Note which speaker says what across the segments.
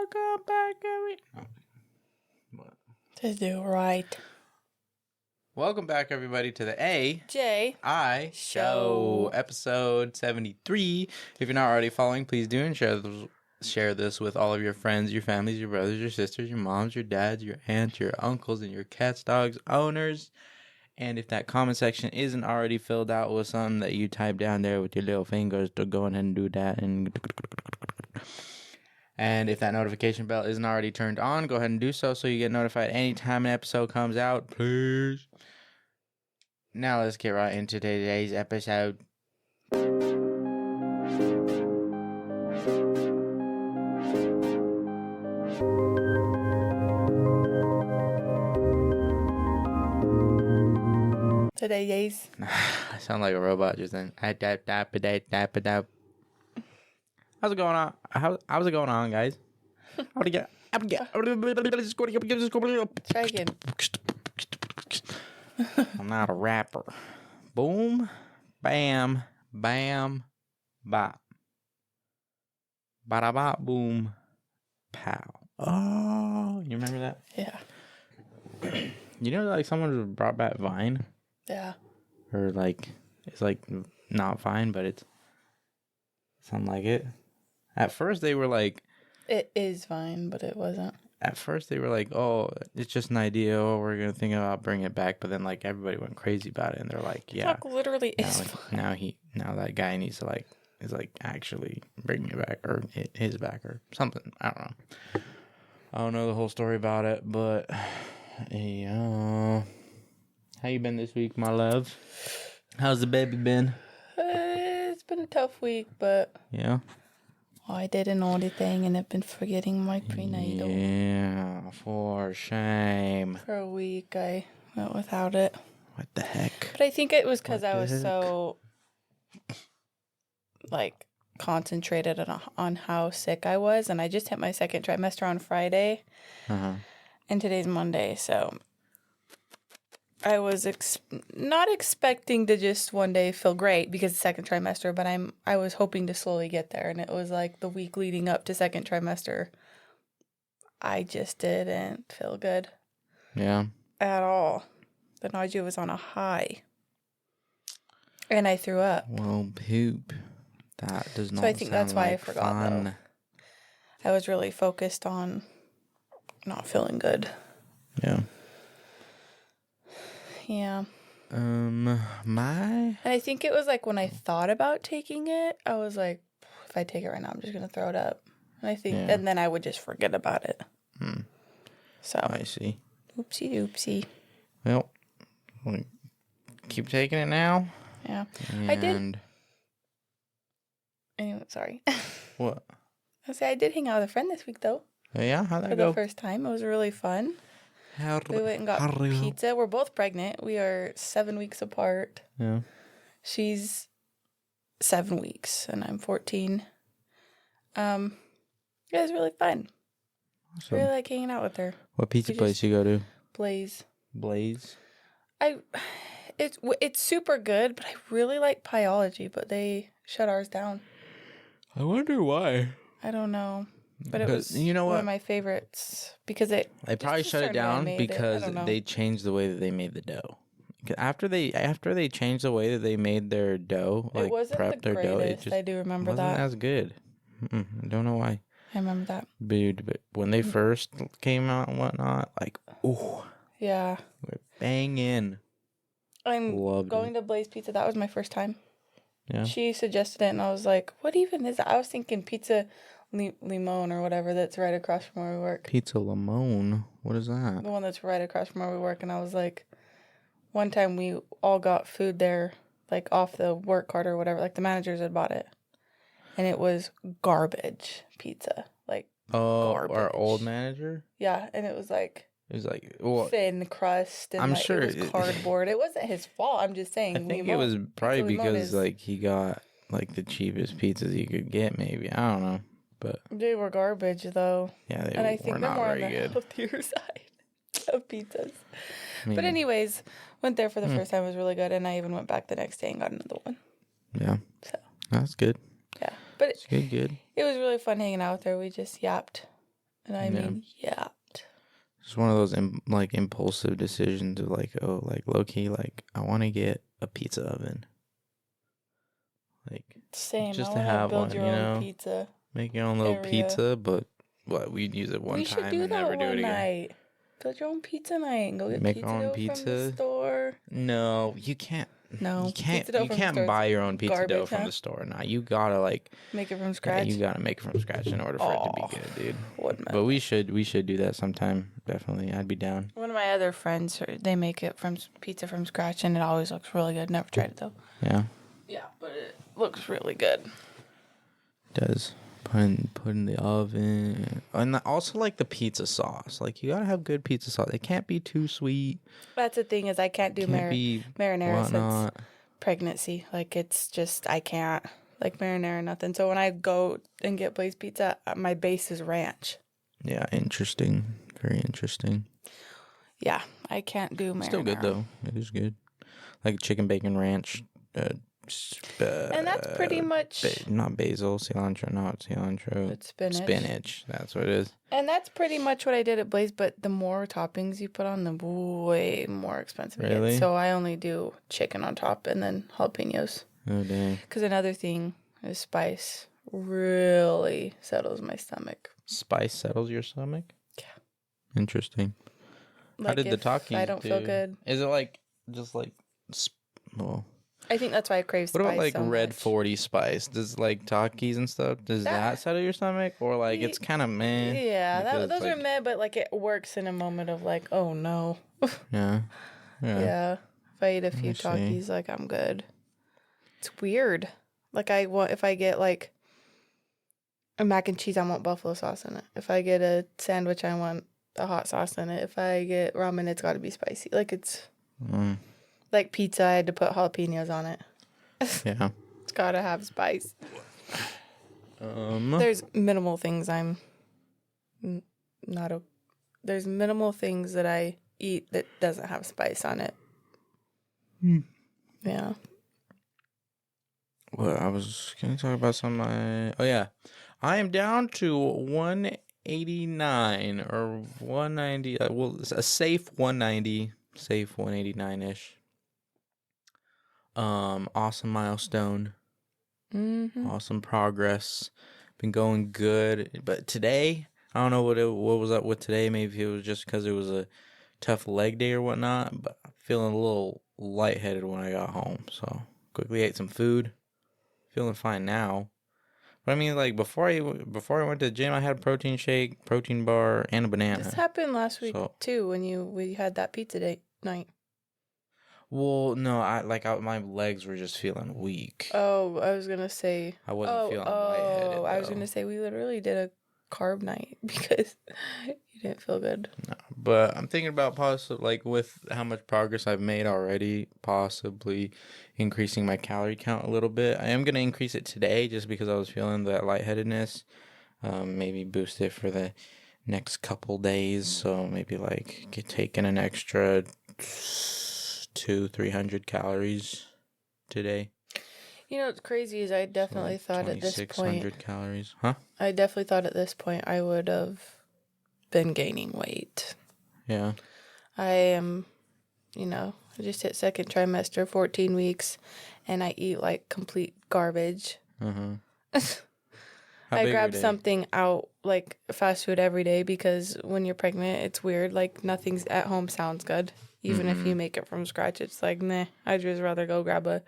Speaker 1: Welcome back,
Speaker 2: To do right.
Speaker 1: Welcome back, everybody, to the
Speaker 2: A.J.I
Speaker 1: Show, episode 73. If you're not already following, please do and share this with all of your friends, your families, your brothers, your sisters, your moms, your dads, your aunts, your uncles, and your cats, dogs, owners. And if that comment section isn't already filled out with something that you type down there with your little fingers, to go ahead and do that. And if that notification bell isn't already turned on, go ahead and do so you get notified anytime an episode comes out, please. Now let's get right into today's episode.
Speaker 2: Today's.
Speaker 1: I sound like a robot just then. How's it going on? How's it going on, guys?
Speaker 2: Try again.
Speaker 1: I'm not a rapper. Boom, bam, bam, bop. Bada bop, boom, pow. Oh, you remember that?
Speaker 2: Yeah.
Speaker 1: You know, like someone brought back Vine?
Speaker 2: Yeah.
Speaker 1: Or like, it's like not Vine, but it's something like it. At first they were like...
Speaker 2: It is Vine, but it wasn't.
Speaker 1: At first they were like, oh, it's just an idea. Oh, we're going to think about bringing it back. But then like everybody went crazy about it. And they're like, yeah.
Speaker 2: TikTok literally is Vine.
Speaker 1: Now that guy needs to like, is like actually bringing it back or his back or something. I don't know. I don't know the whole story about it, but yeah. How you been this week, my love? How's the baby been?
Speaker 2: It's been a tough week, but...
Speaker 1: Yeah?
Speaker 2: I did an naughty thing and I've been forgetting my prenatal.
Speaker 1: Yeah, for shame.
Speaker 2: For a week, I went without it.
Speaker 1: What the heck?
Speaker 2: But I think it was because I was so, like, concentrated on how sick I was. And I just hit my second trimester on Friday.
Speaker 1: Uh-huh.
Speaker 2: And today's Monday, so... I was not expecting to just one day feel great because it's second trimester, but I was hoping to slowly get there. And it was like the week leading up to second trimester, I just didn't feel good.
Speaker 1: Yeah.
Speaker 2: At all. The nausea was on a high. And I threw up.
Speaker 1: Well, poop. That does not
Speaker 2: So I think that's why I forgot,
Speaker 1: fun.
Speaker 2: though. I was really focused on not feeling good.
Speaker 1: Yeah.
Speaker 2: Yeah.
Speaker 1: And
Speaker 2: I think it was like when I thought about taking it, I was like, if I take it right now, I'm just going to throw it up. And I think, and then I would just forget about it. So.
Speaker 1: I see.
Speaker 2: Oopsie doopsie.
Speaker 1: Well, keep taking it now.
Speaker 2: Yeah.
Speaker 1: And...
Speaker 2: I did. Anyway, sorry.
Speaker 1: What?
Speaker 2: I did hang out with a friend this week, though.
Speaker 1: Yeah? How'd that
Speaker 2: go?
Speaker 1: go?
Speaker 2: For the first time. It was really fun. We went and got pizza. We're both pregnant. We are 7 weeks apart.
Speaker 1: Yeah.
Speaker 2: She's 7 weeks, and I'm 14. It was really fun.
Speaker 1: Awesome.
Speaker 2: I really like hanging out with her.
Speaker 1: What pizza place you go to?
Speaker 2: Blaze.
Speaker 1: Blaze?
Speaker 2: It's super good, but I really like Pyology, but they shut ours down.
Speaker 1: I wonder why.
Speaker 2: I don't know. But it was one of my favorites because they
Speaker 1: probably shut it down because they changed the way that they made the dough. After they changed the way that they made their dough, like
Speaker 2: it wasn't
Speaker 1: prepped
Speaker 2: the
Speaker 1: their dough,
Speaker 2: I do remember
Speaker 1: wasn't
Speaker 2: that.
Speaker 1: as good. I don't know why.
Speaker 2: I remember that.
Speaker 1: But when they first came out and whatnot, like, ooh.
Speaker 2: Yeah.
Speaker 1: We're banging.
Speaker 2: I'm going to Blaze Pizza. That was my first time.
Speaker 1: Yeah.
Speaker 2: She suggested it, and I was like, what even is that? I was thinking Pizza Limone or whatever that's right across from where we work.
Speaker 1: Pizza Limone? What is that?
Speaker 2: The one that's right across from where we work. And I was like, one time we all got food there, like off the work cart or whatever. Like the managers had bought it. And it was garbage pizza. Like, garbage.
Speaker 1: Our old manager?
Speaker 2: Yeah, and it was like thin crust and
Speaker 1: I'm
Speaker 2: like,
Speaker 1: sure
Speaker 2: it was cardboard. It wasn't his fault. I'm just saying.
Speaker 1: I think it was probably because like he got like the cheapest pizzas you could get. Maybe I don't know, but
Speaker 2: they were garbage though.
Speaker 1: Yeah, they
Speaker 2: and I think
Speaker 1: were
Speaker 2: they're
Speaker 1: not
Speaker 2: more
Speaker 1: very
Speaker 2: on the
Speaker 1: good.
Speaker 2: Healthier side of pizzas. But anyways, went there for the first time. It was really good, and I even went back the next day and got another one.
Speaker 1: Yeah, so that's good.
Speaker 2: Yeah, but
Speaker 1: it's good.
Speaker 2: It was really fun hanging out there. We just yapped And I mean, yeah.
Speaker 1: It's one of those impulsive decisions of like, oh, like low key, like I want to get a pizza oven. Like
Speaker 2: Same.
Speaker 1: just
Speaker 2: I
Speaker 1: to
Speaker 2: want to
Speaker 1: have
Speaker 2: build
Speaker 1: one,
Speaker 2: your own pizza.
Speaker 1: Make your own little
Speaker 2: area.
Speaker 1: pizza, but we'd use it one
Speaker 2: we
Speaker 1: time
Speaker 2: should do
Speaker 1: and
Speaker 2: that
Speaker 1: never do it
Speaker 2: one
Speaker 1: again.
Speaker 2: night. Build your own pizza night and go get
Speaker 1: Make
Speaker 2: pizza
Speaker 1: our own
Speaker 2: dough
Speaker 1: pizza
Speaker 2: from the store.
Speaker 1: No, you can't.
Speaker 2: No,
Speaker 1: You can't.
Speaker 2: pizza dough
Speaker 1: You
Speaker 2: from the store
Speaker 1: can't buy
Speaker 2: is
Speaker 1: your own pizza dough
Speaker 2: garbage,
Speaker 1: from
Speaker 2: huh?
Speaker 1: the store. Nah, you gotta like
Speaker 2: Make it from
Speaker 1: yeah,
Speaker 2: scratch.
Speaker 1: you gotta make it from scratch in order for it to be good, dude. But we should do that sometime. Definitely, I'd be down.
Speaker 2: One of my other friends, they make it from pizza from scratch, and it always looks really good. Never tried it though.
Speaker 1: Yeah.
Speaker 2: Yeah, but it looks really good.
Speaker 1: It does. Put in the oven, and also like the pizza sauce. Like you gotta have good pizza sauce. It can't be too sweet.
Speaker 2: That's the thing is I can't do marinara since pregnancy. Like it's just I can't like marinara nothing. So when I go and get Blaze Pizza, my base is ranch.
Speaker 1: Yeah, interesting. Very interesting.
Speaker 2: Yeah, I can't do marinara.
Speaker 1: Still good though. It is good. Like chicken bacon ranch.
Speaker 2: And that's pretty much
Speaker 1: not basil, cilantro, not cilantro.
Speaker 2: It's spinach.
Speaker 1: Spinach. That's what it is.
Speaker 2: And that's pretty much what I did at Blaze, but the more toppings you put on, the way more expensive it gets. So I only do chicken on top and then jalapenos.
Speaker 1: Oh, dang.
Speaker 2: Because another thing is spice really settles my stomach.
Speaker 1: Spice settles your stomach?
Speaker 2: Yeah.
Speaker 1: Interesting.
Speaker 2: Like
Speaker 1: how did the Takis
Speaker 2: I don't feel good.
Speaker 1: Is it like, just like, well...
Speaker 2: I think that's why I crave spice.
Speaker 1: What about like
Speaker 2: so
Speaker 1: red
Speaker 2: much.
Speaker 1: 40 spice? Does like Takis and stuff, does that settle your stomach? Or like it's kind of meh?
Speaker 2: Yeah, those are meh, but like it works in a moment of like, oh no.
Speaker 1: Yeah.
Speaker 2: Yeah. If I eat a few Takis, like I'm good. It's weird. Like if I get like a mac and cheese, I want buffalo sauce in it. If I get a sandwich, I want the hot sauce in it. If I get ramen, it's got to be spicy. Like it's like pizza. I had to put jalapenos on it.
Speaker 1: Yeah,
Speaker 2: it's got to have spice. There's minimal things I'm not. There's minimal things that I eat that doesn't have spice on it. Yeah.
Speaker 1: Well, I was going to talk about some. Oh yeah, I am down to 189 or 190. Well, it's a safe 190, safe 189 ish. Awesome milestone.
Speaker 2: Mm-hmm.
Speaker 1: Awesome progress. Been going good, but today I don't know what was up with today. Maybe it was just because it was a tough leg day or whatnot. But I'm feeling a little lightheaded when I got home, so quickly ate some food. Feeling fine now. But I mean, like before I went to the gym, I had a protein shake, protein bar, and a banana.
Speaker 2: This happened last week too when we had that pizza date night.
Speaker 1: Well, no, my legs were just feeling weak.
Speaker 2: Oh, I was gonna say
Speaker 1: I wasn't feeling lightheaded.
Speaker 2: Oh, I was gonna say we literally did a carb night because you didn't feel good.
Speaker 1: No, but I'm thinking about possibly with how much progress I've made already, possibly increasing my calorie count a little bit. I am gonna increase it today just because I was feeling that lightheadedness. Maybe boost it for the next couple days. So maybe taking an extra 200-300 calories today.
Speaker 2: You know what's crazy is I definitely thought at this point
Speaker 1: 2,600 calories, huh?
Speaker 2: I definitely thought at this point I would have been gaining weight.
Speaker 1: Yeah.
Speaker 2: I am, I just hit second trimester, 14 weeks, and I eat like complete garbage. I grab something out like fast food every day because when you're pregnant, it's weird. Like nothing's at home sounds good. Even if you make it from scratch, it's like, nah, I'd just rather go grab a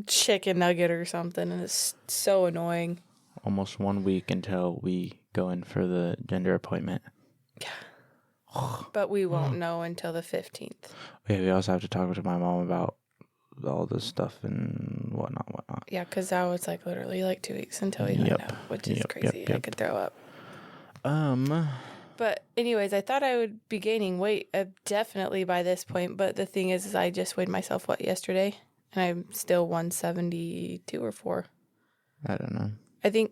Speaker 2: chicken nugget or something. And it's so annoying.
Speaker 1: Almost 1 week until we go in for the gender appointment.
Speaker 2: Yeah. But we won't know until the 15th.
Speaker 1: Yeah, we also have to talk to my mom about all this stuff and whatnot.
Speaker 2: Yeah, because that was like literally like 2 weeks until we find out, which is crazy. I could throw up. But anyways, I thought I would be gaining weight definitely by this point. But the thing is I just weighed myself, yesterday? And I'm still 172 or 4.
Speaker 1: I don't know.
Speaker 2: I think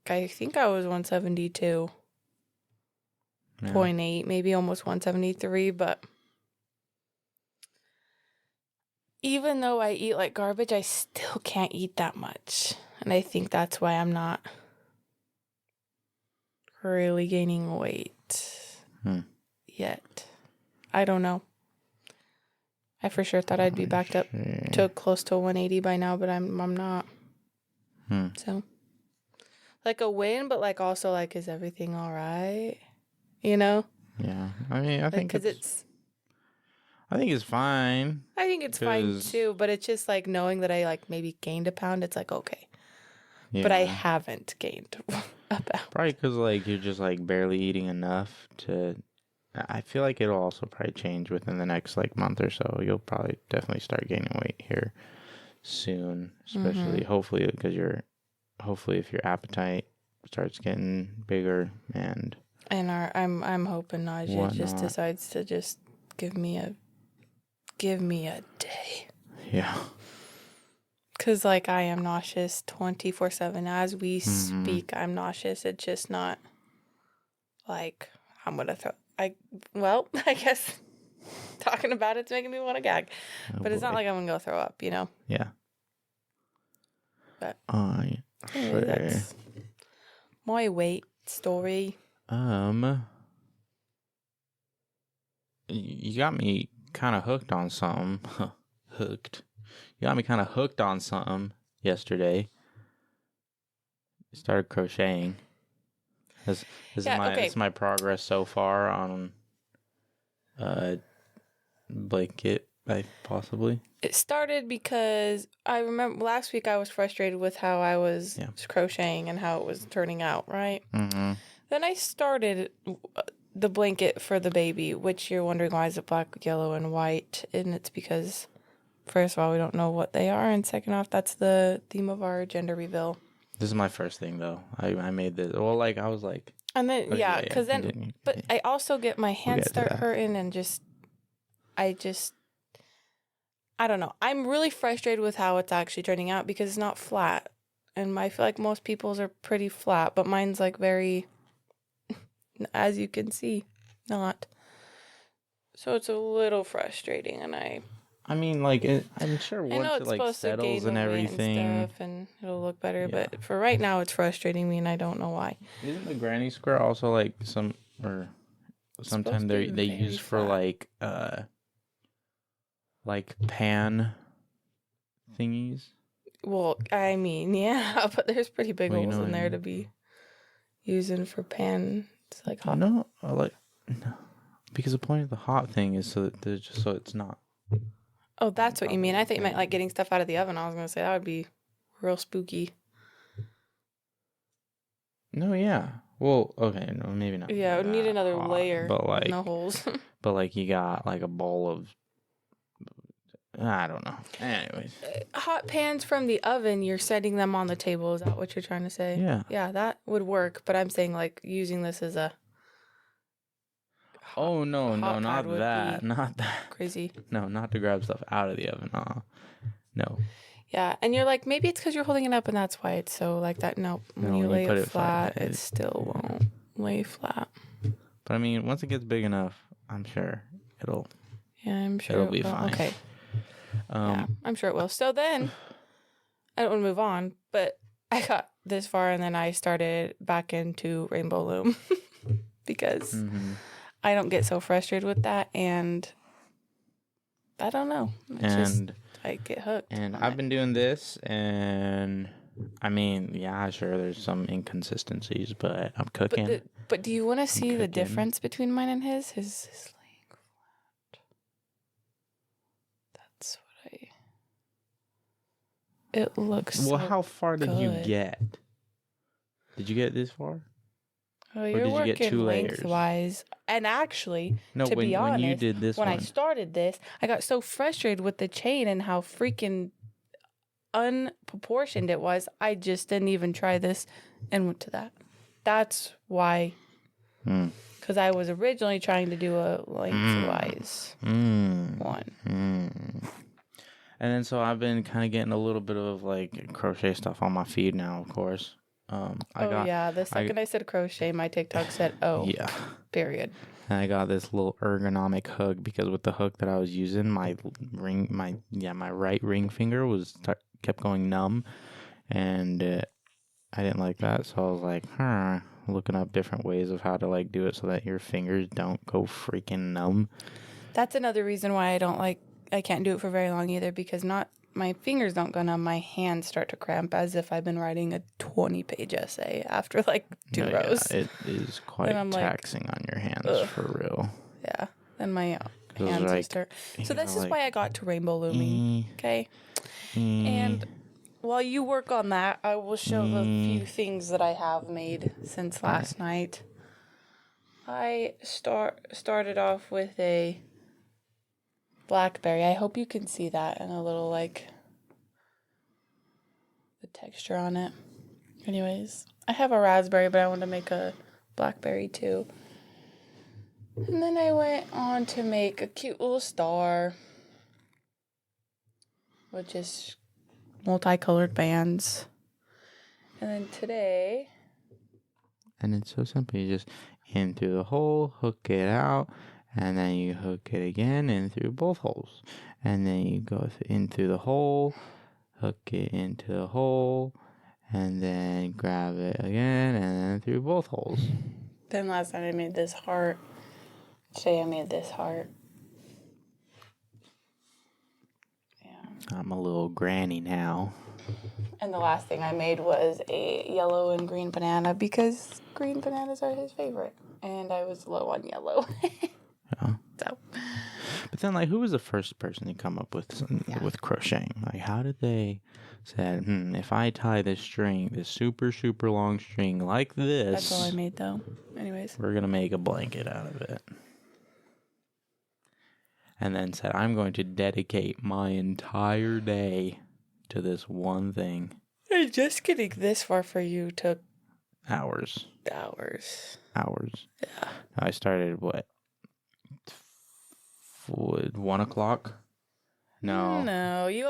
Speaker 2: I was 172.8, maybe almost 173. But even though I eat like garbage, I still can't eat that much. And I think that's why I'm not really gaining weight yet. I don't know. I for sure thought I'd be backed up to close to 180 by now, but I'm not. So, like a win, but like also like, is everything all right? You know?
Speaker 1: Yeah. I mean, I think
Speaker 2: it's
Speaker 1: fine.
Speaker 2: I think it's fine too, but it's just like knowing that I like maybe gained a pound. It's like, okay. Yeah. But I haven't gained a pound.
Speaker 1: Probably because like you're just like barely eating enough to. I feel like it'll also probably change within the next like month or so. You'll probably definitely start gaining weight here soon, especially hopefully because hopefully if your appetite starts getting bigger and
Speaker 2: I'm hoping Najee just decides to just give me a day.
Speaker 1: Yeah.
Speaker 2: Cause like I am nauseous 24/7 as we speak. I'm nauseous. It's just not like I'm gonna throw. I guess talking about it's making me want to gag, but it's not like I'm gonna go throw up, you know.
Speaker 1: Yeah.
Speaker 2: But anyway, that's my weight story.
Speaker 1: You got me kind of hooked on something. Hooked. You got me kind of hooked on something yesterday. Started crocheting. This is my progress so far on blanket, possibly.
Speaker 2: It started because I remember last week I was frustrated with how I was crocheting and how it was turning out, right? Mm-hmm. Then I started the blanket for the baby, which you're wondering why is it black, yellow, and white, and it's because first of all we don't know what they are, and second off that's the theme of our gender reveal.
Speaker 1: This is my first thing though. I made this. Well, like I was like,
Speaker 2: and then because but I also get my hands start hurting and I don't know. I'm really frustrated with how it's actually turning out because it's not flat, and I feel like most people's are pretty flat, but mine's like very, as you can see, not. So it's a little frustrating, and
Speaker 1: I mean, like, I'm sure once it like settles and everything,
Speaker 2: and stuff, and it'll look better. Yeah. But for right now, it's frustrating me, and I don't know why.
Speaker 1: Isn't the granny square also like sometimes they use for like pan thingies?
Speaker 2: Well, I mean, yeah, but there's pretty big holes in there to be using for pan. It's like hot.
Speaker 1: No, because the point of the hot thing is so it's not.
Speaker 2: Oh, that's what you mean. I thought you meant like getting stuff out of the oven. I was going to say that would be real spooky.
Speaker 1: No, yeah. Well, okay, no, maybe not.
Speaker 2: Yeah, it would need another layer.
Speaker 1: But like,
Speaker 2: no holes.
Speaker 1: But like, you got like a bowl of, I don't know. Anyways,
Speaker 2: hot pans from the oven. You're setting them on the table. Is that what you're trying to say?
Speaker 1: Yeah.
Speaker 2: Yeah, that would work. But I'm saying like using this as a.
Speaker 1: Oh no, not that.
Speaker 2: Crazy.
Speaker 1: No, not to grab stuff out of the oven. No.
Speaker 2: Yeah, and you're like, maybe it's because you're holding it up and that's why it's so like that. Nope. When you lay it flat, it still won't lay flat.
Speaker 1: But I mean, once it gets big enough, I'm sure it'll.
Speaker 2: Yeah, I'm sure
Speaker 1: it'll be fine.
Speaker 2: Okay. Yeah, I'm sure it will. So then, I don't want to move on, but I got this far and then I started back into Rainbow Loom because I don't get so frustrated with that, and I don't know. I get hooked.
Speaker 1: And I've been doing this, and I mean, yeah, sure, there's some inconsistencies, but I'm cooking.
Speaker 2: But do you want to see the difference between mine and his? His is laying flat. That's what It looks.
Speaker 1: Well, how far did you get? Did you get this far?
Speaker 2: Oh, you're working lengthwise. And actually, to be honest,
Speaker 1: when you did this
Speaker 2: I started this, I got so frustrated with the chain and how freaking unproportioned it was. I just didn't even try this and went to that. That's why. Because I was originally trying to do a lengthwise one.
Speaker 1: And then so I've been kind of getting a little bit of like crochet stuff on my feed now, of course.
Speaker 2: The second I said crochet, my TikTok said, yeah. Period.
Speaker 1: And I got this little ergonomic hook because with the hook that I was using, my right ring finger kept going numb, and I didn't like that. So I was like, looking up different ways of how to like do it so that your fingers don't go freaking numb.
Speaker 2: That's another reason why I can't do it for very long either, because my fingers don't go numb, my hands start to cramp as if I've been writing a 20-page essay after like 2 rows.
Speaker 1: Yeah, it is quite taxing on your hands for real.
Speaker 2: Yeah, and my hands will start. So this is why I got to rainbow looming. Okay, and while you work on that, I will show the few things that I have made since last night. I started off with a blackberry. I hope you can see that and a little like the texture on it. Anyways, I have a raspberry, but I want to make a blackberry too. And then I went on to make a cute little star, which is multicolored bands. And then today...
Speaker 1: And it's so simple. You just in through the hole, hook it out, and then you hook it again in through both holes. And then you go in through the hole, hook it into the hole, and then grab it again, and then through both holes.
Speaker 2: Then last night I made this heart. Today I made this heart. Yeah.
Speaker 1: I'm a little granny now.
Speaker 2: And the last thing I made was a yellow and green banana because green bananas are his favorite. And I was low on yellow.
Speaker 1: Yeah.
Speaker 2: So.
Speaker 1: But then, like, who was the first person to come up with crocheting? Like, how did they said, if I tie this string, this super, super long string like this.
Speaker 2: That's all I made, though. Anyways.
Speaker 1: We're going to make a blanket out of it. And then said, I'm going to dedicate my entire day to this one thing.
Speaker 2: Hey, just getting this far for you took
Speaker 1: hours.
Speaker 2: Yeah.
Speaker 1: I started, 1 o'clock?
Speaker 2: No, you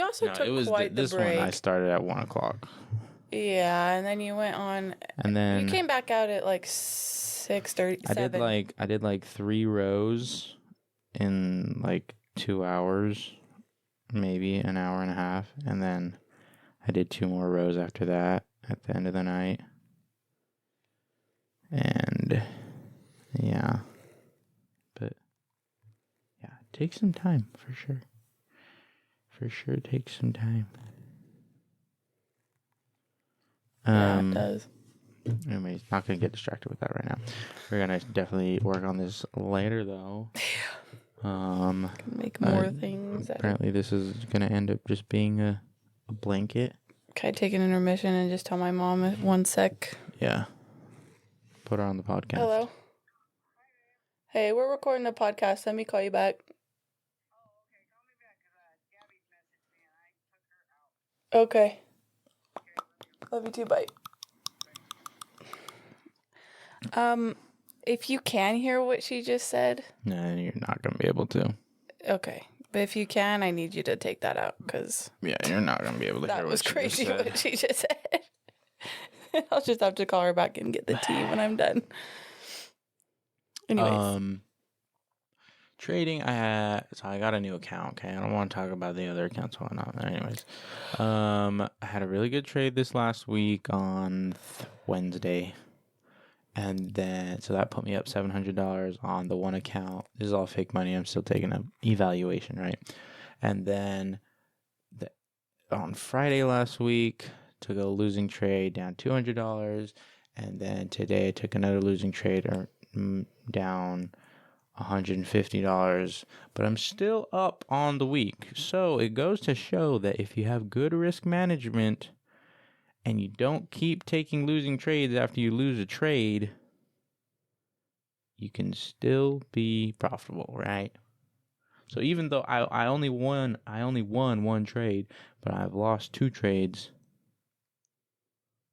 Speaker 2: also took quite the
Speaker 1: this
Speaker 2: break.
Speaker 1: One I started at 1 o'clock.
Speaker 2: Yeah, and then you went on.
Speaker 1: And then
Speaker 2: you came back out at like 6:37.
Speaker 1: I did like 3 rows in like 2 hours, maybe an hour and a half, and then I did 2 more rows after that at the end of the night. And yeah, but yeah, it takes some time for sure. For sure, it takes some time.
Speaker 2: Yeah, it does.
Speaker 1: Anyways, not gonna get distracted with that right now. We're gonna definitely work on this later, though.
Speaker 2: Make more things.
Speaker 1: Apparently, this is gonna end up just being a blanket.
Speaker 2: Can I take an intermission and just tell my mom 1 sec?
Speaker 1: Yeah. Put her on the podcast.
Speaker 2: Hello. Hey, we're recording a podcast. Let me call you back. Okay. Love you too. Bye. If you can hear what she just said.
Speaker 1: No, you're not going to be able to.
Speaker 2: Okay. But if you can, I need you to take that out because...
Speaker 1: Yeah, you're not going to be able to hear what she just said. That was crazy
Speaker 2: what she just said. I'll just have to call her back and get the tea when I'm done. Anyways.
Speaker 1: Trading, I got a new account, okay? I don't want to talk about the other accounts going on. Anyways, I had a really good trade this last week on Wednesday. And then, so that put me up $700 on the one account. This is all fake money. I'm still taking an evaluation, right? And then on Friday last week, took a losing trade down $200. And then today I took another losing trade down $150, but I'm still up on the week. So it goes to show that if you have good risk management and you don't keep taking losing trades after you lose a trade, you can still be profitable, right? So even though I only won one trade, but I've lost 2 trades,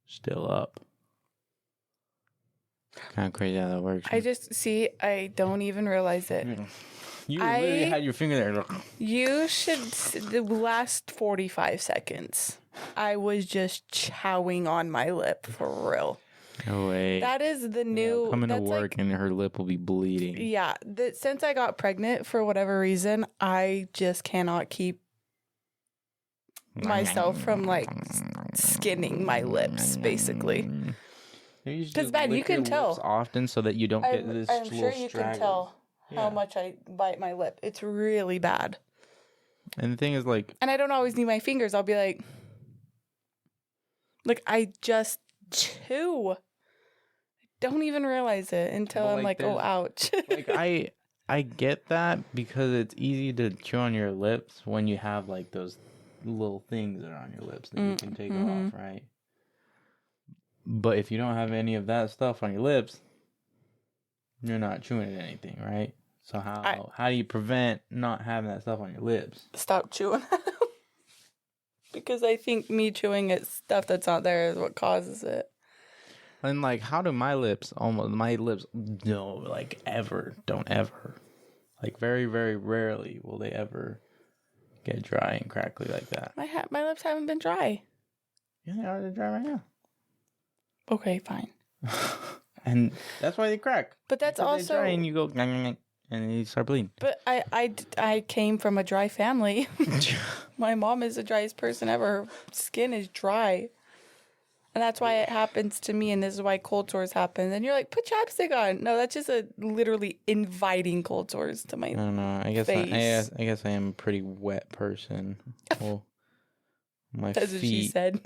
Speaker 1: still up. Kind of crazy how that works.
Speaker 2: I don't even realize it.
Speaker 1: You literally had your finger there.
Speaker 2: You should, the last 45 seconds, I was just chowing on my lip for real.
Speaker 1: No way.
Speaker 2: That is the new...
Speaker 1: coming to work and her lip will be bleeding.
Speaker 2: Yeah. Since I got pregnant, for whatever reason, I just cannot keep myself from like skinning my lips, basically.
Speaker 1: Maybe you should
Speaker 2: Because,
Speaker 1: just
Speaker 2: man, you
Speaker 1: lick your
Speaker 2: can
Speaker 1: lips
Speaker 2: tell.
Speaker 1: often so that you don't get this
Speaker 2: I'm
Speaker 1: little
Speaker 2: sure you can tell how
Speaker 1: Yeah.
Speaker 2: much I bite my lip. It's really bad.
Speaker 1: And the thing is, like,
Speaker 2: And I don't always need my fingers. I'll be like I just chew. Don't even realize it until
Speaker 1: But,
Speaker 2: I'm like, oh, ouch.
Speaker 1: like I get that because it's easy to chew on your lips when you have like those little things that are on your lips that you can take off, right? But if you don't have any of that stuff on your lips, you're not chewing at anything, right? So how do you prevent not having that stuff on your lips?
Speaker 2: Stop chewing. Because I think me chewing at stuff that's not there is what causes it.
Speaker 1: And like, how do my lips don't ever, like very, very rarely will they ever get dry and crackly like that.
Speaker 2: My lips haven't been dry.
Speaker 1: Yeah, they are dry right now.
Speaker 2: Okay, fine.
Speaker 1: And that's why they crack.
Speaker 2: But that's
Speaker 1: Because
Speaker 2: also...
Speaker 1: they dry and you go, and then you start bleeding.
Speaker 2: But I came from a dry family. My mom is the driest person ever. Her skin is dry. And that's why it happens to me, and this is why cold sores happen. And you're like, put chapstick on. No, that's just literally inviting cold sores to my
Speaker 1: I don't know. I guess
Speaker 2: face.
Speaker 1: I guess I am a pretty wet person. Well, my
Speaker 2: That's what she said.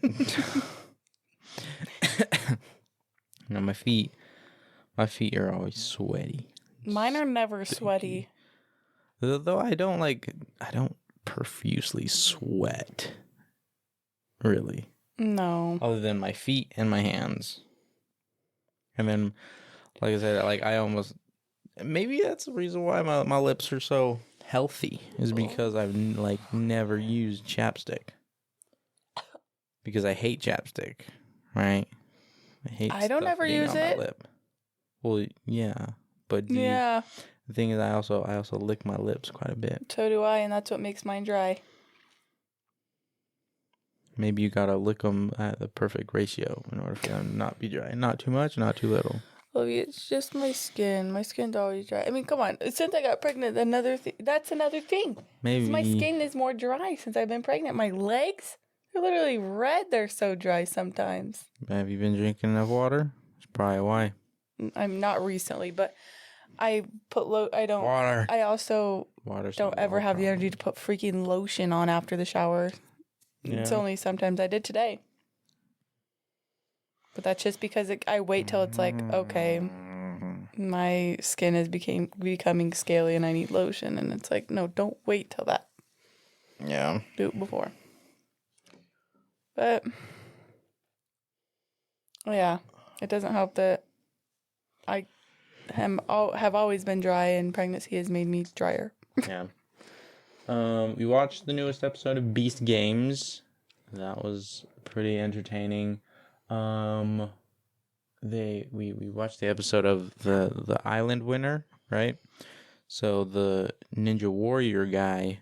Speaker 1: No, my feet are always sweaty.
Speaker 2: Mine are never sweaty.
Speaker 1: Though I don't profusely sweat. Really.
Speaker 2: No.
Speaker 1: Other than my feet and my hands. And then, like I said, like maybe that's the reason why my lips are so healthy, is because I've like never used chapstick. Because I hate chapstick, right? I don't ever use it. My lip. Well, yeah, but the thing is, I also lick my lips quite a bit.
Speaker 2: So do I, and that's what makes mine dry.
Speaker 1: Maybe you gotta lick them at the perfect ratio in order for them to not be dry. Not too much, not too little.
Speaker 2: Olivia, it's just my skin. My skin's always dry. I mean, come on. Since I got pregnant, that's another thing.
Speaker 1: Maybe
Speaker 2: my skin is more dry since I've been pregnant. My legs, they're literally red. They're so dry sometimes.
Speaker 1: Have you been drinking enough water? That's probably why.
Speaker 2: I'm not recently, but I put I don't.
Speaker 1: Water.
Speaker 2: I also
Speaker 1: Water's
Speaker 2: don't ever have the energy to put freaking lotion on after the shower. Yeah. It's only sometimes I did today. But that's just because I wait till it's like, okay, my skin is becoming scaly and I need lotion. And it's like, no, don't wait till that.
Speaker 1: Yeah.
Speaker 2: Do it before. But, yeah, it doesn't help that I have always been dry, and pregnancy has made me drier.
Speaker 1: Yeah. We watched the newest episode of Beast Games. That was pretty entertaining. We watched the episode of the island winner, right? So the Ninja Warrior guy,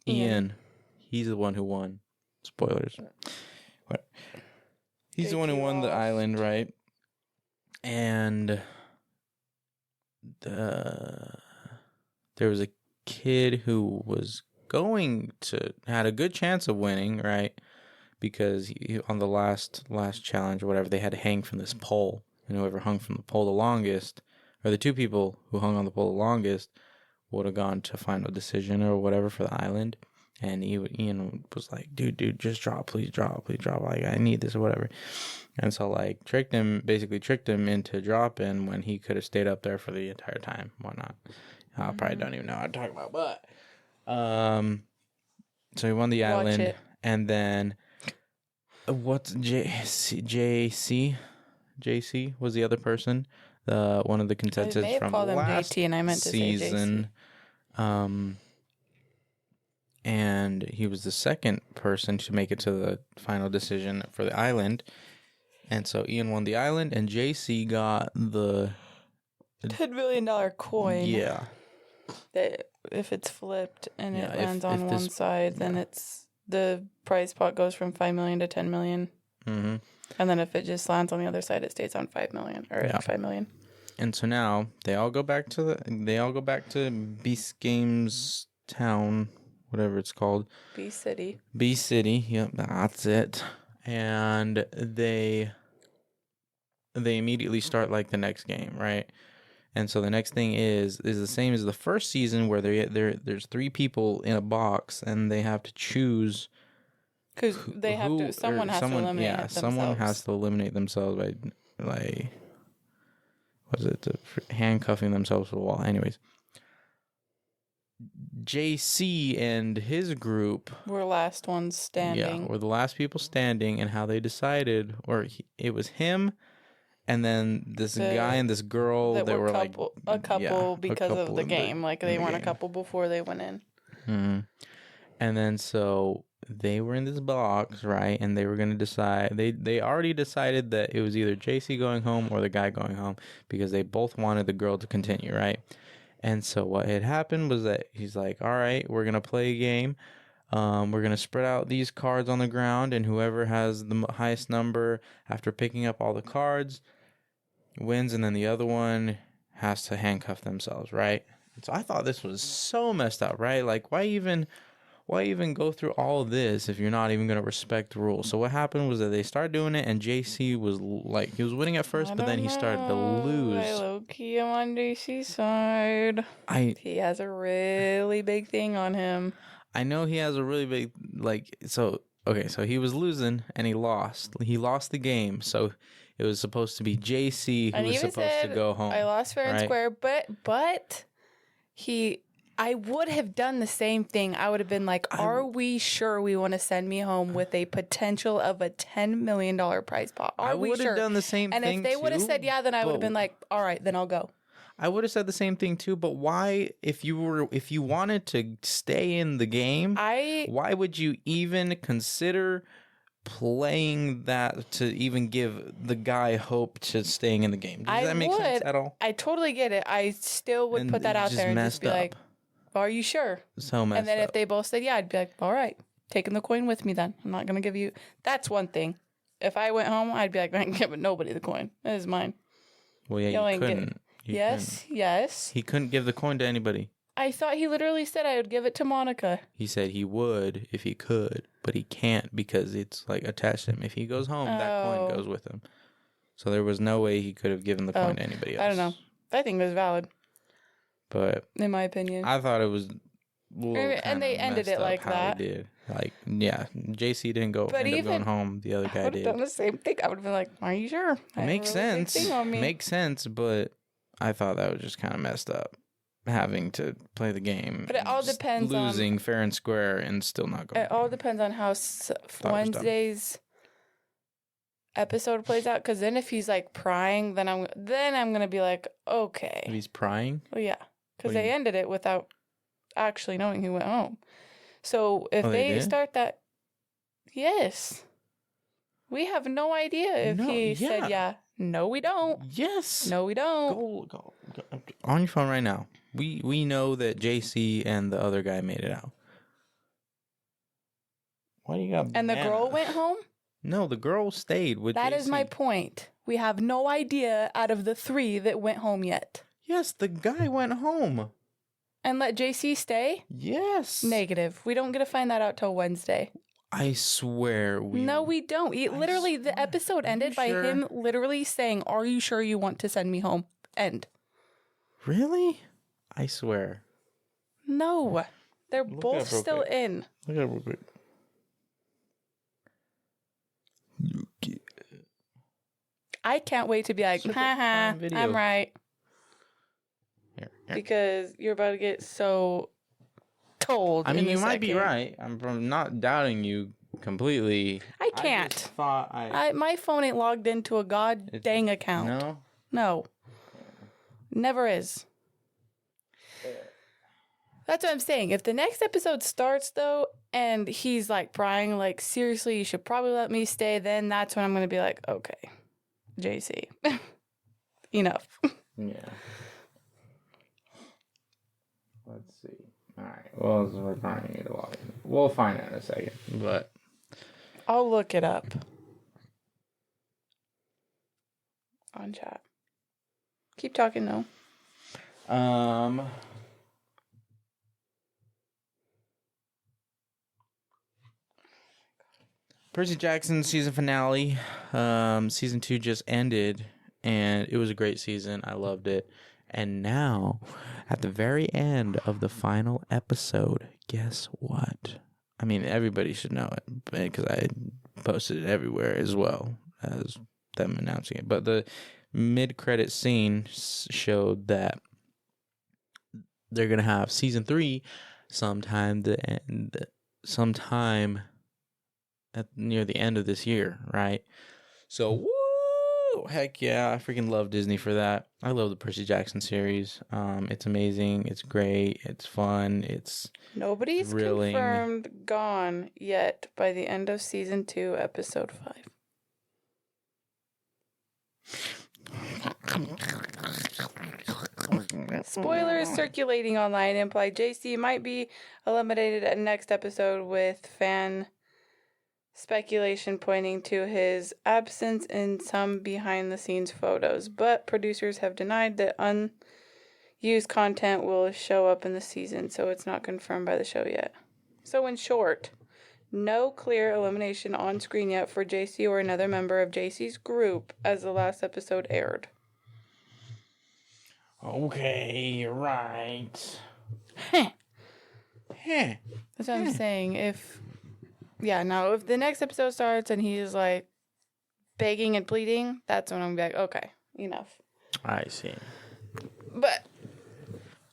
Speaker 1: Ian, he's the one who won. Spoilers. What? He's the one who won the island, right? And there was a kid who was had a good chance of winning, right? Because on the last challenge or whatever, they had to hang from this pole, and whoever hung from the pole the longest, or the two people who hung on the pole the longest, would have gone to final decision or whatever for the island. And Ian was like, dude, just drop, please drop. Like, I need this or whatever. And so, like, basically tricked him into dropping when he could have stayed up there for the entire time. Whatnot. I probably don't even know what to talk about, but so he won the island, and then what's JC was the other person, one of the contestants from last
Speaker 2: JT, and I meant to
Speaker 1: season. Say JC. And he was the second person to make it to the final decision for the island. And so Ian won the island, and JC got the
Speaker 2: $10 million coin.
Speaker 1: Yeah.
Speaker 2: That if it's flipped and it lands on one side, then it's the prize pot goes from 5 million to 10 million. Mm-hmm. And then if it just lands on the other side, it stays on 5 million or 5 million. And
Speaker 1: so now they all go back to Beast Games Town, whatever it's called.
Speaker 2: Beast City.
Speaker 1: Yep, that's it. And they immediately start like the next game, right? And so the next thing is the same as the first season where there's 3 people in a box and they have to choose
Speaker 2: Because they have to. Someone has to eliminate themselves.
Speaker 1: Someone has to eliminate themselves by like handcuffing themselves to the wall. Anyways, JC and his group
Speaker 2: were last ones standing.
Speaker 1: Yeah, were the last people standing, and how they decided, it was him, and then this guy and this girl
Speaker 2: that were
Speaker 1: like
Speaker 2: a couple because of the game. Like they weren't a couple before they went in.
Speaker 1: Mm-hmm. And then so they were in this box, right? And they were going to decide. They already decided that it was either JC going home or the guy going home because they both wanted the girl to continue, right? And so what had happened was that he's like, all right, we're going to play a game. We're going to spread out these cards on the ground, and whoever has the highest number after picking up all the cards wins, and then the other one has to handcuff themselves, right? And so I thought this was so messed up, right? Like, why even go through all of this if you're not even going to respect the rules? So what happened was that they started doing it, and JC was like, he was winning at first, but then he started to lose.
Speaker 2: I low-key am on JC's side. He has a really big thing on him.
Speaker 1: I know he has a really big, so he was losing, and he lost. He lost the game, so it was supposed to be JC who was supposed to go home.
Speaker 2: I lost fair and square, but I would have done the same thing. I would have been like, are we sure we want to send me home with a potential of a $10 million prize pot?
Speaker 1: I would have done the same thing,
Speaker 2: and if they would have said yeah, then I would have been like, all right, then I'll go.
Speaker 1: I would have said the same thing too, but why, if you wanted to stay in the game, why would you even consider playing that to even give the guy hope to staying in the game? Does that make sense at all?
Speaker 2: I totally get it. I still would put that out there and just be like, are you sure?
Speaker 1: So messed up.
Speaker 2: And then if they both said yeah, I'd be like, all right, taking the coin with me then. I'm not going to give you. That's one thing. If I went home, I'd be like, I ain't giving nobody the coin. It is mine.
Speaker 1: Well, yeah, you couldn't.
Speaker 2: Yes.
Speaker 1: He couldn't give the coin to anybody.
Speaker 2: I thought he literally said I would give it to Monica.
Speaker 1: He said he would if he could, but he can't because it's like attached to him. If he goes home, that coin goes with him. So there was no way he could have given the coin to anybody else.
Speaker 2: I don't know. I think it was valid.
Speaker 1: But
Speaker 2: in my opinion,
Speaker 1: I thought it was.
Speaker 2: And they ended it like that.
Speaker 1: They did. Like, yeah, JC didn't end up going home. The other guy did.
Speaker 2: I would have done the same thing. I would have been like, "Are you sure?"
Speaker 1: Makes sense. Makes sense, but I thought that was just kind of messed up. Having to play the game,
Speaker 2: but it all depends on
Speaker 1: losing fair and square and still not going.
Speaker 2: It all depends on how Wednesday's episode plays out. Because then, if he's like prying, then I'm gonna be like, okay.
Speaker 1: If he's prying?
Speaker 2: Well, yeah, because they ended it without actually knowing who went home. So if they start that, yes, we have no idea if he said yeah. No, we don't.
Speaker 1: Yes.
Speaker 2: No, we don't.
Speaker 1: Go on your phone right now. We know that JC and the other guy made it out. Why do you got?
Speaker 2: And the girl went home?
Speaker 1: No, the girl stayed with JC.
Speaker 2: That is my point. We have no idea out of the 3 that went home yet.
Speaker 1: Yes, the guy went home.
Speaker 2: And let JC stay?
Speaker 1: Yes.
Speaker 2: Negative. We don't get to find that out till Wednesday.
Speaker 1: I swear we...
Speaker 2: No, we don't. The episode ended by him literally saying, "Are you sure you want to send me home?" End.
Speaker 1: Really? I swear.
Speaker 2: No. They're both still in.
Speaker 1: Look at it real quick.
Speaker 2: I can't wait to be like, haha, I'm right.
Speaker 1: Here.
Speaker 2: Because you're about to get so... told.
Speaker 1: I mean, you might be right. I'm not doubting you completely.
Speaker 2: I can't.
Speaker 1: I just thought
Speaker 2: my phone ain't logged into a dang account. No. Never is. That's what I'm saying. If the next episode starts, though, and he's, like, prying, like, seriously, you should probably let me stay, then that's when I'm going to be like, okay, JC. Enough.
Speaker 1: Yeah. Let's see. All right. Well, we're probably need to log in. We'll find out in a second, but
Speaker 2: I'll look it up on chat. Keep talking though.
Speaker 1: Percy Jackson season finale. Season 2 just ended, and it was a great season. I loved it. And now, at the very end of the final episode, guess what? I mean, everybody should know it because I posted it everywhere as well as them announcing it. But the mid-credit scene showed that they're gonna have season 3 sometime near the end of this year, right? So, woo! Heck yeah, I freaking love Disney for that. I love the Percy Jackson series. It's amazing. It's great. It's fun. It's
Speaker 2: Nobody's
Speaker 1: thrilling.
Speaker 2: confirmed gone yet by the end of season 2, episode 5. Spoilers circulating online imply JC might be eliminated at next episode, with fan speculation pointing to his absence in some behind-the-scenes photos, but producers have denied that unused content will show up in the season, so it's not confirmed by the show yet. So in short, no clear elimination on screen yet for JC or another member of JC's group as the last episode aired.
Speaker 1: Okay, you're right.
Speaker 2: Heh.
Speaker 1: Heh.
Speaker 2: That's what I'm saying. If the next episode starts and he's like begging and pleading, that's when I'm like, okay, enough.
Speaker 1: I see.
Speaker 2: But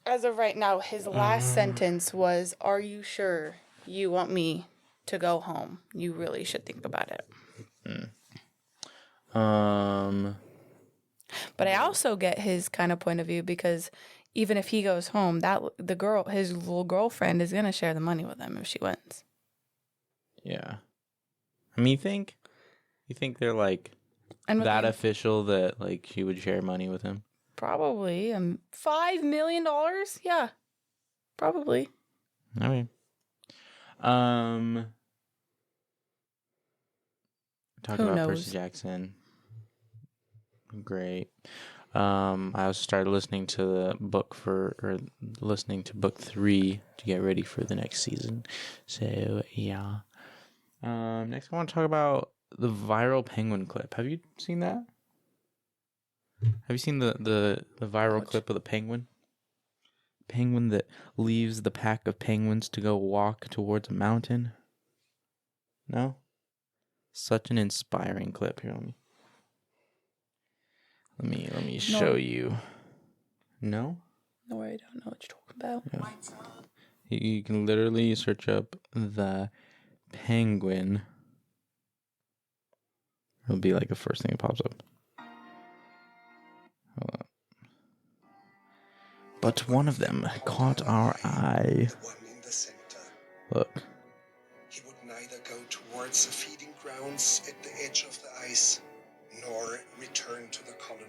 Speaker 2: as of right now, his last sentence was, "Are you sure you want me to go home? You really should think about it." But I also get his kind of point of view, because even if he goes home, his little girlfriend is gonna share the money with him if she wins.
Speaker 1: Yeah. I mean, you think they're like that official that like she would share money with him?
Speaker 2: Probably. $5 million? Yeah. Probably.
Speaker 1: Okay. Talking about Percy Jackson. Great. I also started listening to book 3 to get ready for the next season. So yeah. Next I want to talk about the viral penguin clip. Have you seen that? Have you seen the viral clip of the penguin? Penguin that leaves the pack of penguins to go walk towards a mountain? No? Such an inspiring clip. Here, let me show you. No?
Speaker 2: No, I don't know what you're talking about.
Speaker 1: Yeah. You can literally search up the penguin. It'll be like the first thing that pops up. Hold on. But one of them caught our eye. Look.
Speaker 3: He would neither go towards the feeding grounds at the edge of the ice, nor return to the colony.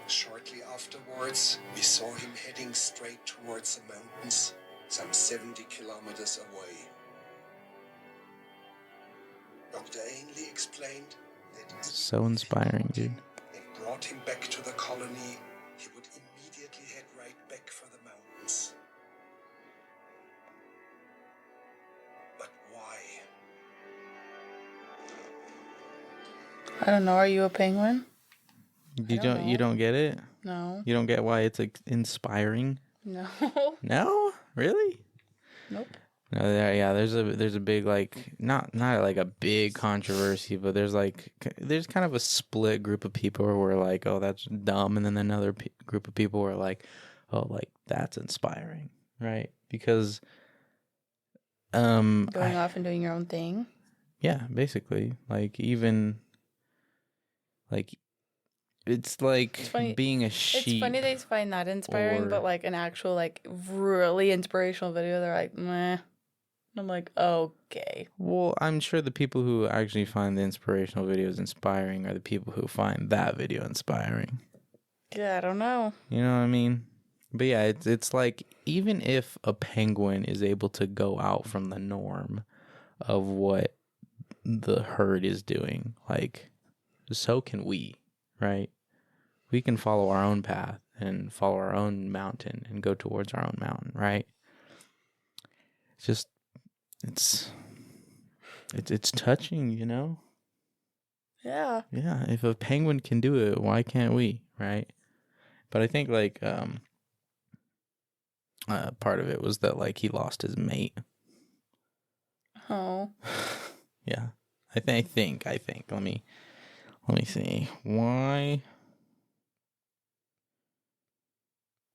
Speaker 3: Shortly afterwards, we saw him heading straight towards the mountains, some 70 kilometers away. Dr. Ainley explained that
Speaker 1: so inspiring, dude.
Speaker 3: And brought him back to the colony, he would immediately head right back for the mountains. But why?
Speaker 2: I don't know. Are you a penguin?
Speaker 1: You don't get it?
Speaker 2: No.
Speaker 1: You don't get why it's like inspiring?
Speaker 2: No.
Speaker 1: No? Really?
Speaker 2: Nope.
Speaker 1: No, there's a big like not like a big controversy, but there's kind of a split group of people who are like, oh, that's dumb, and then another group of people who are like, oh, like that's inspiring, right? Because
Speaker 2: going off and doing your own thing.
Speaker 1: Yeah, basically, like even like it's like being a sheep.
Speaker 2: It's funny they find that inspiring, but like an actual like really inspirational video, they're like, meh. I'm like, okay.
Speaker 1: Well, I'm sure the people who actually find the inspirational videos inspiring are the people who find that video inspiring.
Speaker 2: Yeah, I don't know.
Speaker 1: You know what I mean? But yeah, it's like, even if a penguin is able to go out from the norm of what the herd is doing, like, so can we, right? We can follow our own path and follow our own mountain and go towards our own mountain, right? It's just, it's touching, you know?
Speaker 2: Yeah.
Speaker 1: Yeah, if a penguin can do it, why can't we, right? But I think like part of it was that like he lost his mate.
Speaker 2: Oh.
Speaker 1: Yeah. I think. Let me see. Why?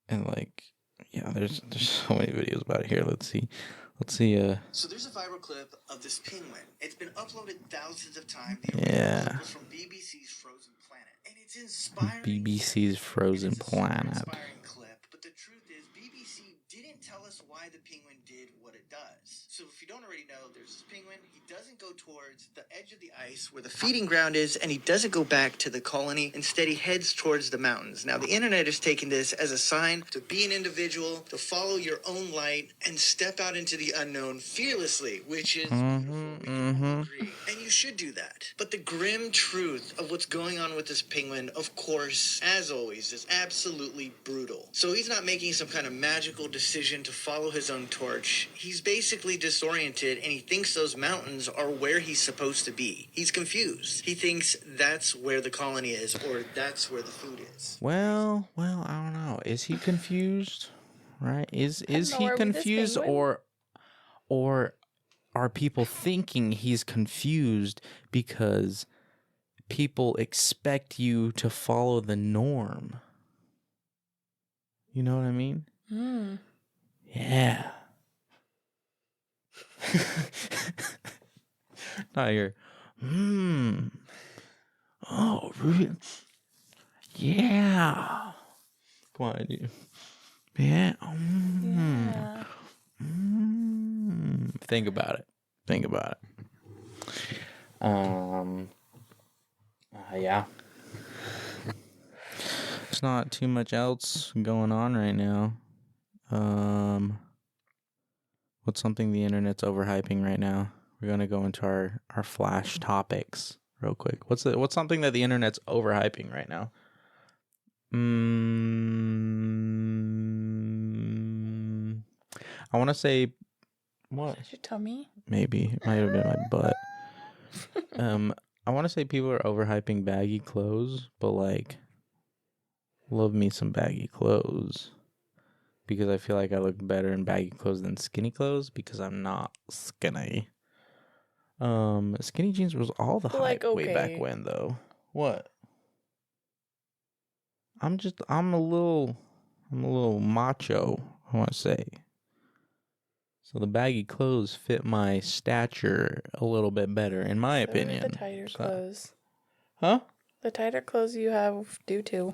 Speaker 1: And like, yeah, there's so many videos about it here. Let's see.
Speaker 4: So there's a viral clip of this penguin. It's been uploaded thousands of times.
Speaker 1: Yeah.
Speaker 4: It was from BBC's Frozen Planet, and it's inspiring.
Speaker 1: BBC's Frozen
Speaker 4: It's a super
Speaker 1: Planet.
Speaker 4: inspiring clip, but the truth is, BBC didn't tell us why the penguin did what it does. So if you don't already know, there's this penguin. He doesn't go towards the edge of the ice where the feeding ground is, and he doesn't go back to the colony. Instead, he heads towards the mountains. Now, the internet is taking this as a sign to be an individual, to follow your own light, and step out into the unknown fearlessly, which is beautiful. We can all agree. And you should do that. But the grim truth of what's going on with this penguin, of course, as always, is absolutely brutal. So he's not making some kind of magical decision to follow his own torch. He's basically disoriented, and he thinks those mountains are where he's supposed to be. He's confused. He thinks that's where the colony is, or that's where the food is.
Speaker 1: Well, I don't know. Is he confused? Right? Is
Speaker 2: know,
Speaker 1: he
Speaker 2: are we this
Speaker 1: confused,
Speaker 2: penguin?
Speaker 1: or are people thinking he's confused because people expect you to follow the norm? You know what I mean?
Speaker 2: Hmm.
Speaker 1: Yeah. Not here. Oh, really? Yeah. Come on, dude. Yeah.
Speaker 2: Yeah.
Speaker 1: Think about it. Yeah. There's not too much else going on right now. What's something the internet's overhyping right now? We're gonna go into our flash topics real quick. What's something that the internet's overhyping right now? I want to say what?
Speaker 2: Is that your tummy?
Speaker 1: Maybe it might have been my butt. I want to say people are overhyping baggy clothes, but like, love me some baggy clothes because I feel like I look better in baggy clothes than skinny clothes because I'm not skinny. Skinny jeans was all the hype way back when, though. What? I'm a little macho, I want to say. So the baggy clothes fit my stature a little bit better, in my opinion.
Speaker 2: The tighter clothes.
Speaker 1: Huh?
Speaker 2: The tighter clothes you have do too.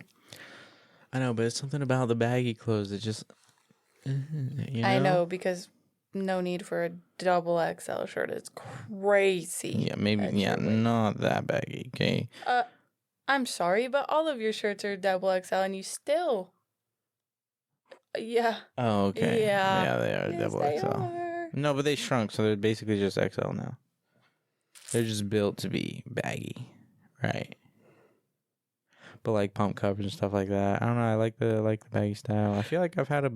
Speaker 1: I know, but it's something about the baggy clothes that just, you know?
Speaker 2: I know, because no need for a double XL shirt. It's crazy.
Speaker 1: Yeah, maybe, not that baggy, okay?
Speaker 2: I'm sorry, but all of your shirts are double XL and you still... Yeah.
Speaker 1: Oh, okay.
Speaker 2: Yeah.
Speaker 1: They are
Speaker 2: Yes,
Speaker 1: double
Speaker 2: they
Speaker 1: XL.
Speaker 2: are.
Speaker 1: No, but they shrunk, so they're basically just XL now. They're just built to be baggy, right? But like pump covers and stuff like that. I don't know. I like the baggy style. I feel like I've had a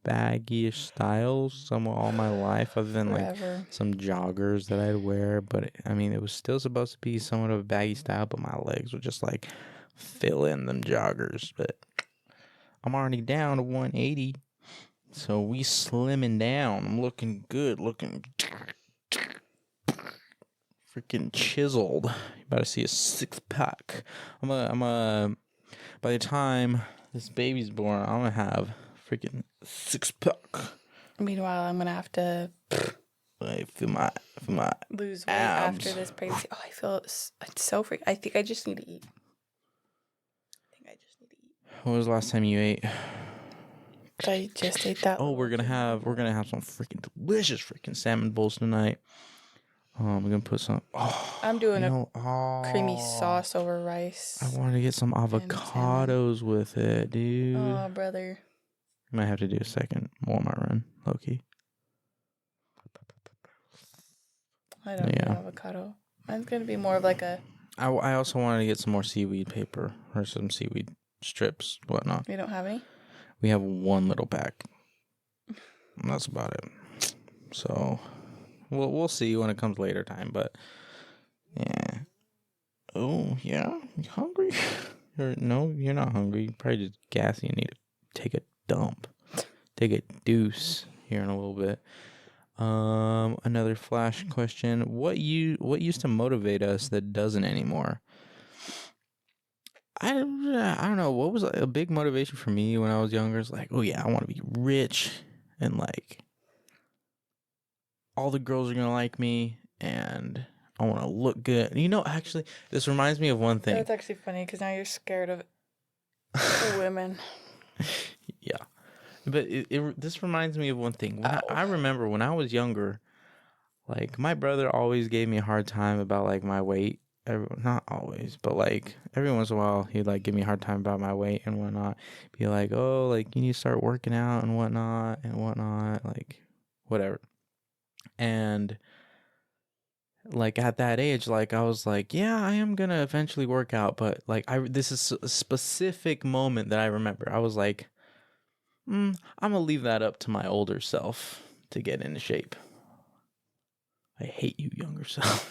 Speaker 1: baggy-ish style somewhat all my life, other than like some joggers that I'd wear. But I mean, it was still supposed to be somewhat of a baggy style, but my legs would just like fill in them joggers. But I'm already down to 180, so we slimming down. I'm looking good, looking freaking chiseled. You better see a 6-pack. By the time this baby's born, I'm gonna have freaking 6-pack.
Speaker 2: Meanwhile, I'm gonna have to
Speaker 1: feel my
Speaker 2: lose weight
Speaker 1: abs
Speaker 2: after this pregnancy. Oh, I feel it's so freak. I think I just need to eat.
Speaker 1: When was the last time you ate?
Speaker 2: I just ate that.
Speaker 1: Oh, we're gonna have some freaking delicious freaking salmon bowls tonight. We're gonna put some. Oh,
Speaker 2: I'm doing creamy sauce over rice.
Speaker 1: I wanted to get some avocados with it, dude.
Speaker 2: Oh, brother.
Speaker 1: Might have to do a second Walmart run, low-key.
Speaker 2: I don't need avocado. Mine's gonna be more of like a.
Speaker 1: I also wanted to get some more seaweed paper or some seaweed strips, whatnot.
Speaker 2: You don't have any?
Speaker 1: We have one little pack. And that's about it. So we'll see when it comes later time, but yeah. Oh, yeah? You hungry? No, you're not hungry. You're probably just gassy and need to take a dump. Take a deuce here in a little bit. Another flash question. What used to motivate us that doesn't anymore? I don't know. What was a big motivation for me when I was younger? Is like, oh yeah, I want to be rich and like all the girls are gonna like me and I want to look good. You know, actually, this reminds me of one thing.
Speaker 2: That's actually funny because now you're scared of women.
Speaker 1: Yeah, but this reminds me of one thing. When I remember when I was younger, like my brother always gave me a hard time about like my weight. Not always, but like every once in a while, he'd like give me a hard time about my weight and whatnot. Be like, oh, like you need to start working out and whatnot, like whatever. And like at that age, like I was like, yeah, I am gonna eventually work out, but like this is a specific moment that I remember. I was like, I'm gonna leave that up to my older self to get into shape. I hate you, younger self.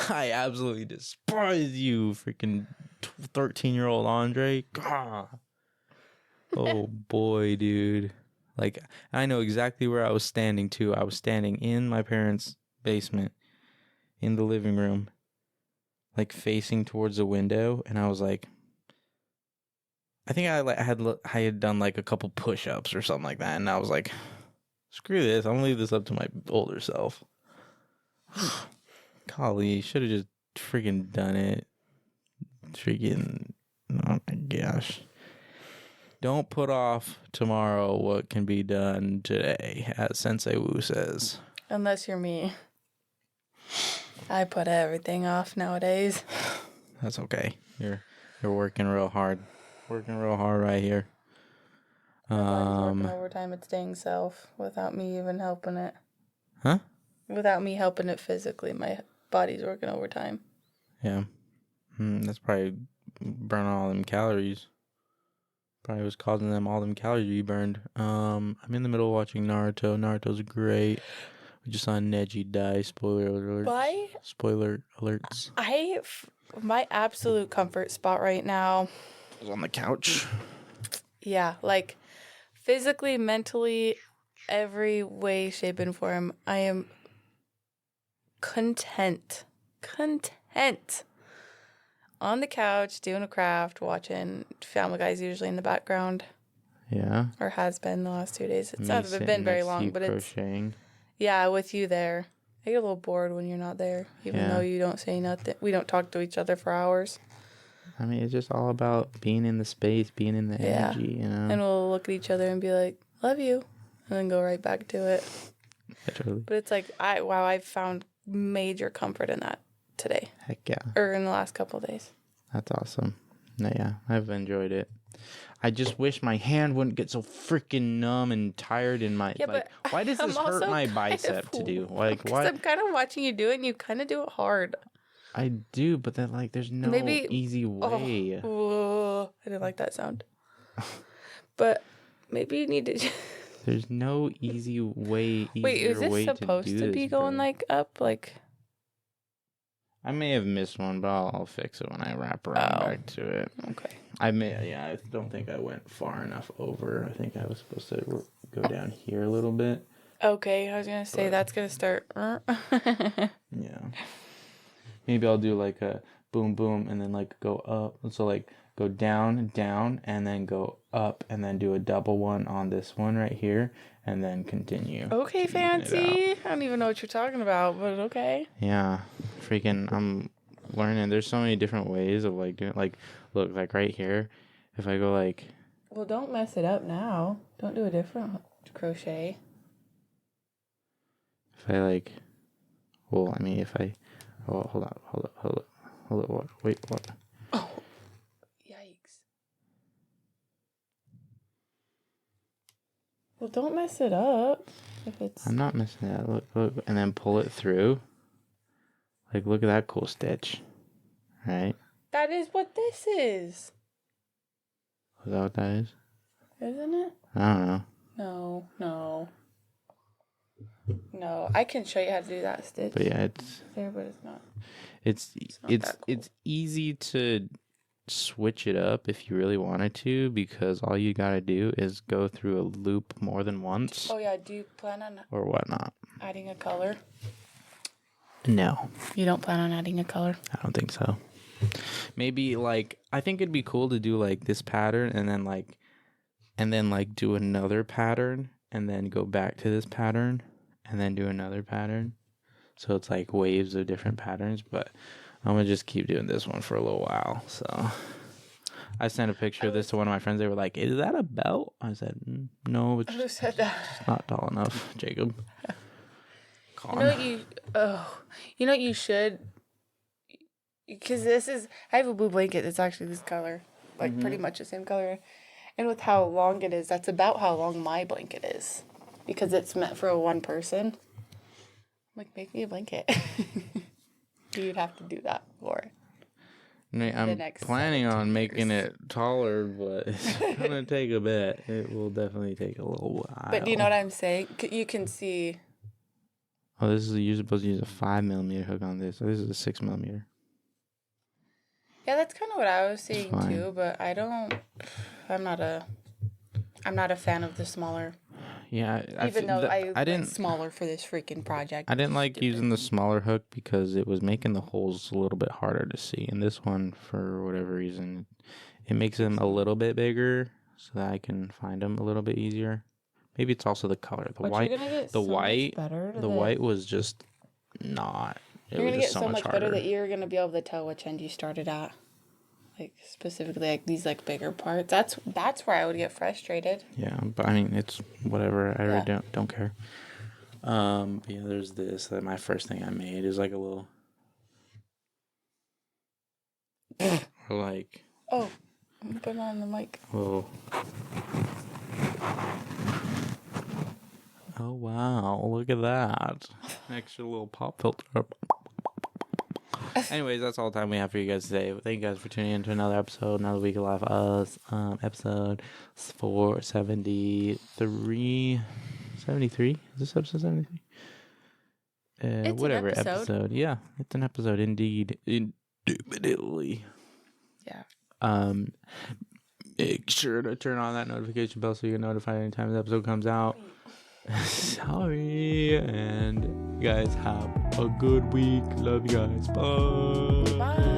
Speaker 1: I absolutely despise you, freaking 13-year-old Andre. Gah. Oh boy, dude. Like, I know exactly where I was standing too. I was standing in my parents' basement, in the living room, like facing towards the window, and I was like, I think I had done like a couple push-ups or something like that, and I was like, screw this. I'm gonna leave this up to my older self. Golly, should have just freaking done it. Freaking, oh my gosh. Don't put off tomorrow what can be done today, as Sensei Wu says.
Speaker 2: Unless you're me. I put everything off nowadays.
Speaker 1: That's okay. You're working real hard. Working real hard right here.
Speaker 2: My body's working overtime its dang self without me even helping it.
Speaker 1: Huh?
Speaker 2: Without me helping it physically, my body's working overtime.
Speaker 1: Yeah. That's probably burning all them calories. Probably was causing them all them calories to be burned. I'm in the middle of watching Naruto. Naruto's great. We just saw Neji die. Spoiler alerts. Spoiler alerts.
Speaker 2: My absolute comfort spot right now
Speaker 1: I was on the couch.
Speaker 2: Yeah, like physically, mentally, every way, shape, and form, I am content on the couch doing a craft, watching Family Guy's usually in the background.
Speaker 1: Yeah.
Speaker 2: Or has been the last 2 days. It's not been very long, but
Speaker 1: crocheting.
Speaker 2: Yeah, with you there. I get a little bored when you're not there, even though you don't say nothing. We don't talk to each other for hours.
Speaker 1: I mean, it's just all about being in the space, being in the energy, you know?
Speaker 2: And we'll look at each other and be like, love you, and then go right back to it.
Speaker 1: Literally.
Speaker 2: But it's like, I've found major comfort in that today.
Speaker 1: Heck yeah.
Speaker 2: Or in the last couple of days.
Speaker 1: That's awesome. Yeah, I've enjoyed it. I just wish my hand wouldn't get so freaking numb and tired in my why does this hurt my bicep to do? Like why?
Speaker 2: I'm kind of watching you do it and you kind of do it hard.
Speaker 1: I do, but then like there's no easy way.
Speaker 2: Oh, I didn't like that sound. But maybe you need to
Speaker 1: There's no easy way.
Speaker 2: Wait, is this supposed to be going like up? Like
Speaker 1: I may have missed one, but I'll fix it when I wrap around back to it.
Speaker 2: Okay.
Speaker 1: I don't think I went far enough over. I think I was supposed to go down here a little bit.
Speaker 2: Okay, I was going to say that's going to start.
Speaker 1: Yeah. Maybe I'll do like a boom, boom, and then like go up. So like go down, down, and then go up, and then do a double one on this one right here, and then continue.
Speaker 2: Okay, fancy. I don't even know what you're talking about, but okay.
Speaker 1: Yeah. Freaking, I'm learning. There's so many different ways of like doing, like, look, like right here, if I go like.
Speaker 2: Well, don't mess it up now. Don't do a different crochet.
Speaker 1: If I like, well, I mean, if I, oh, hold on, wait, what?
Speaker 2: Oh, yikes. Well, don't mess it up. If it's.
Speaker 1: I'm not messing it up. Look, and then pull it through. Like, look at that cool stitch. Right?
Speaker 2: That is what this is.
Speaker 1: Is that what that is?
Speaker 2: Isn't it?
Speaker 1: I don't know.
Speaker 2: No. No, I can show you how to do that stitch.
Speaker 1: But yeah, it's
Speaker 2: There, but it's not.
Speaker 1: it's
Speaker 2: not
Speaker 1: it's
Speaker 2: that cool.
Speaker 1: it's easy to switch it up if you really wanted to, because all you gotta do is go through a loop more than once
Speaker 2: Oh yeah, do you plan on
Speaker 1: or whatnot.
Speaker 2: adding a color?
Speaker 1: No,
Speaker 2: You don't plan on adding a color?
Speaker 1: I don't think so. Maybe like I think it'd be cool to do like this pattern and then like do another pattern and then go back to this pattern and then do another pattern. So it's like waves of different patterns, but I'm gonna just keep doing this one for a little while. So I sent a picture of this to one of my friends. They were like, "Is that a belt?" I said, "No, it's
Speaker 2: Who said that?
Speaker 1: not tall enough, Jacob."
Speaker 2: You know what you should, because I have a blue blanket that's actually this color, like pretty much the same color, and with how long it is, that's about how long my blanket is, because it's meant for one person. I'm like, make me a blanket. You'd have to do that for
Speaker 1: I'm
Speaker 2: next
Speaker 1: planning
Speaker 2: 17
Speaker 1: on making
Speaker 2: years.
Speaker 1: it taller, but it's gonna take a bit. It will definitely take a little while.
Speaker 2: But do you know what I'm saying? You can see.
Speaker 1: Oh, you're supposed to use a 5mm hook on this. So this is a 6mm.
Speaker 2: Yeah, that's kind of what I was saying
Speaker 1: fine.
Speaker 2: too. But I'm not a fan of the smaller.
Speaker 1: Yeah,
Speaker 2: Even though I
Speaker 1: didn't.
Speaker 2: went smaller for this freaking project.
Speaker 1: I didn't like using the smaller hook because it was making the holes a little bit harder to see. And this one, for whatever reason, it makes them a little bit bigger so that I can find them a little bit easier. Maybe it's also the color. The white was just not.
Speaker 2: You're gonna get so much better that you're gonna be able to tell which end you started at. Like specifically, like these like bigger parts. That's where I would get frustrated.
Speaker 1: Yeah, but I mean it's whatever. I really don't care. But yeah, there's this. That my first thing I made is like a little, or like.
Speaker 2: Oh, put it on the mic.
Speaker 1: Oh. Oh wow! Look at that extra little pop filter. Anyways, that's all the time we have for you guys today. Thank you guys for tuning in to another episode, another week of Life Us. Episode 473. 73? Is this episode 73?
Speaker 2: It's
Speaker 1: whatever
Speaker 2: an episode.
Speaker 1: Yeah, it's an episode indeed. Indubitably.
Speaker 2: Yeah.
Speaker 1: Make sure to turn on that notification bell so you get notified anytime the episode comes out. Sorry, and you guys have a good week. Love you guys. Bye.
Speaker 2: Bye.